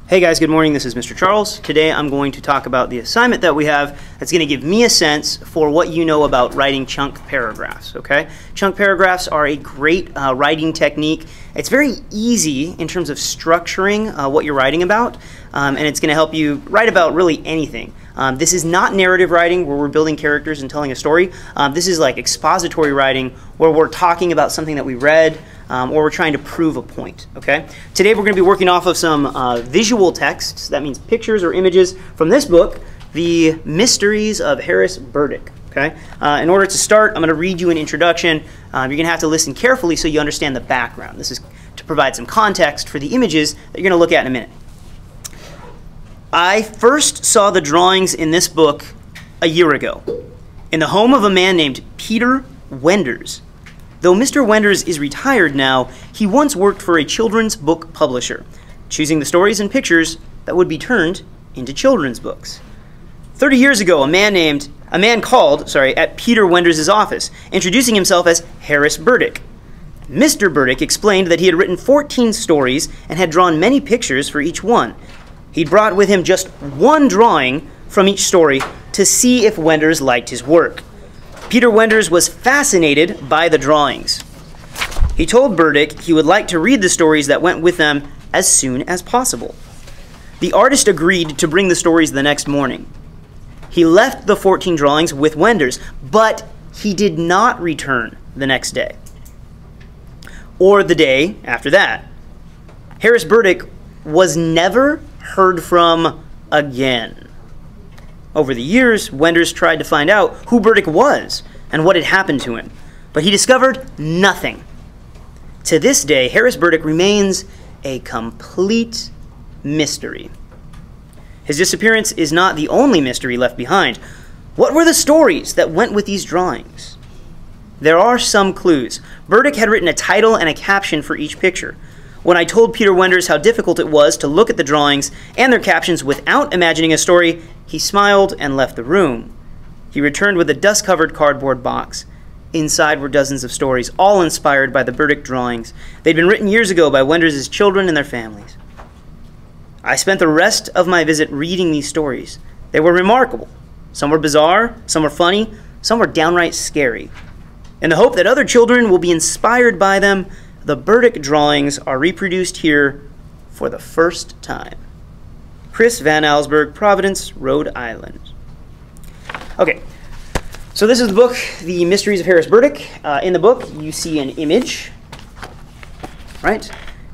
Hey guys, good morning. This is Mr. Charles. Today I'm going to talk about the assignment that we have that's going to give me a sense for what you know about writing chunk paragraphs, okay? Chunk paragraphs are a great writing technique. It's very easy in terms of structuring what you're writing about, and it's going to help you write about really anything. This is not narrative writing where we're building characters and telling a story. This is like expository writing where we're talking about something that we read, or we're trying to prove a point, okay? Today we're going to be working off of some visual texts. That means pictures or images from this book, The Mysteries of Harris Burdick, okay? In order to start, I'm going to read you an introduction. You're going to have to listen carefully so you understand the background. This is to provide some context for the images that you're going to look at in a minute. I first saw the drawings in this book a year ago in the home of a man named Peter Wenders. Though Mr. Wenders is retired now, he once worked for a children's book publisher, choosing the stories and pictures that would be turned into children's books. 30 years ago, a man called at Peter Wenders' office, introducing himself as Harris Burdick. Mr. Burdick explained that he had written 14 stories and had drawn many pictures for each one. He'd brought with him just one drawing from each story to see if Wenders liked his work. Peter Wenders was fascinated by the drawings. He told Burdick he would like to read the stories that went with them as soon as possible. The artist agreed to bring the stories the next morning. He left the 14 drawings with Wenders, but he did not return the next day or the day after that. Harris Burdick was never heard from again. Over the years, Wenders tried to find out who Burdick was and what had happened to him, but he discovered nothing. To this day, Harris Burdick remains a complete mystery. His disappearance is not the only mystery left behind. What were the stories that went with these drawings? There are some clues. Burdick had written a title and a caption for each picture. When I told Peter Wenders how difficult it was to look at the drawings and their captions without imagining a story, he smiled and left the room. He returned with a dust-covered cardboard box. Inside were dozens of stories, all inspired by the Burdick drawings. They'd been written years ago by Wenders' children and their families. I spent the rest of my visit reading these stories. They were remarkable. Some were bizarre, some were funny, some were downright scary. In the hope that other children will be inspired by them, the Burdick drawings are reproduced here for the first time. Chris Van Allsburg, Providence, Rhode Island. Okay, so this is the book, The Mysteries of Harris Burdick. In the book, you see an image, right?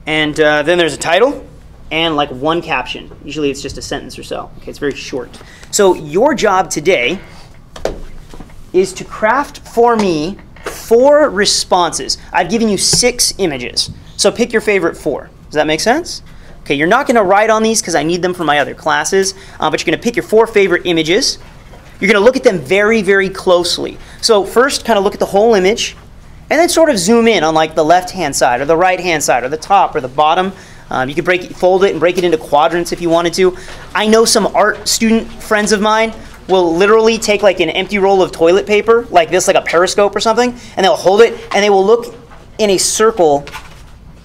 And then there's a title and like one caption. Usually it's just a sentence or so. Okay, it's very short. So your job today is to craft for me 4 responses. I've given you 6 images, so pick your favorite 4. Does that make sense? Okay, you're not going to write on these because I need them for my other classes, but you're going to pick your 4 favorite images. You're going to look at them very, very closely. So first, kind of look at the whole image, and then sort of zoom in on like the left-hand side, or the right-hand side, or the top, or the bottom. You could fold it and break it into quadrants if you wanted to. I know some art student friends of mine will literally take like an empty roll of toilet paper, like this, like a periscope or something, and they'll hold it, and they will look in a circle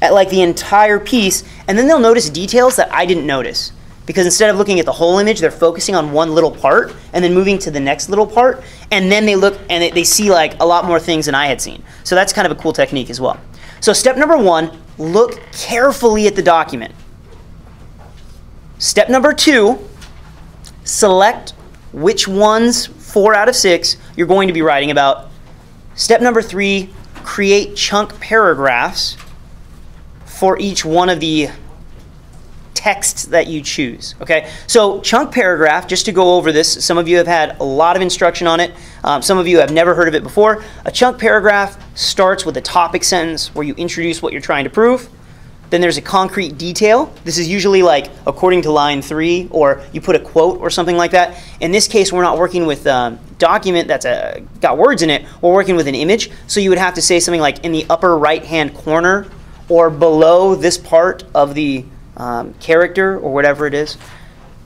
at like the entire piece, and then they'll notice details that I didn't notice. Because instead of looking at the whole image, they're focusing on one little part, and then moving to the next little part, and then they look, and they see like a lot more things than I had seen. So that's kind of a cool technique as well. So step number 1, look carefully at the document. Step number 2, select which ones, 4 out of 6, you're going to be writing about. Step number 3, create chunk paragraphs for each one of the texts that you choose. Okay, so chunk paragraph, just to go over this, some of you have had a lot of instruction on it. Some of you have never heard of it before. A chunk paragraph starts with a topic sentence where you introduce what you're trying to prove. Then there's a concrete detail. This is usually like according to line 3, or you put a quote or something like that. In this case, we're not working with a document that's got words in it. We're working with an image. So you would have to say something like in the upper right-hand corner or below this part of the character or whatever it is.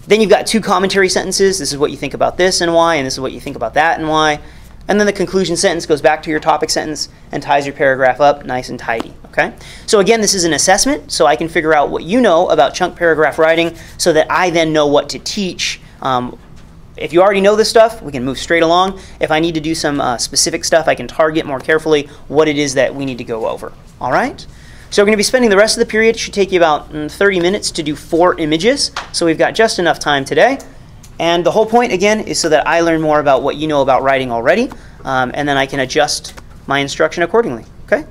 Then you've got 2 commentary sentences. This is what you think about this and why, and this is what you think about that and why. And then the conclusion sentence goes back to your topic sentence and ties your paragraph up nice and tidy. Okay? So again, this is an assessment, so I can figure out what you know about chunk paragraph writing so that I then know what to teach. If you already know this stuff, we can move straight along. If I need to do some specific stuff, I can target more carefully what it is that we need to go over. All right? So we're going to be spending the rest of the period. It should take you about 30 minutes to do 4 images. So we've got just enough time today. And the whole point, again, is so that I learn more about what you know about writing already, and then I can adjust my instruction accordingly. Okay?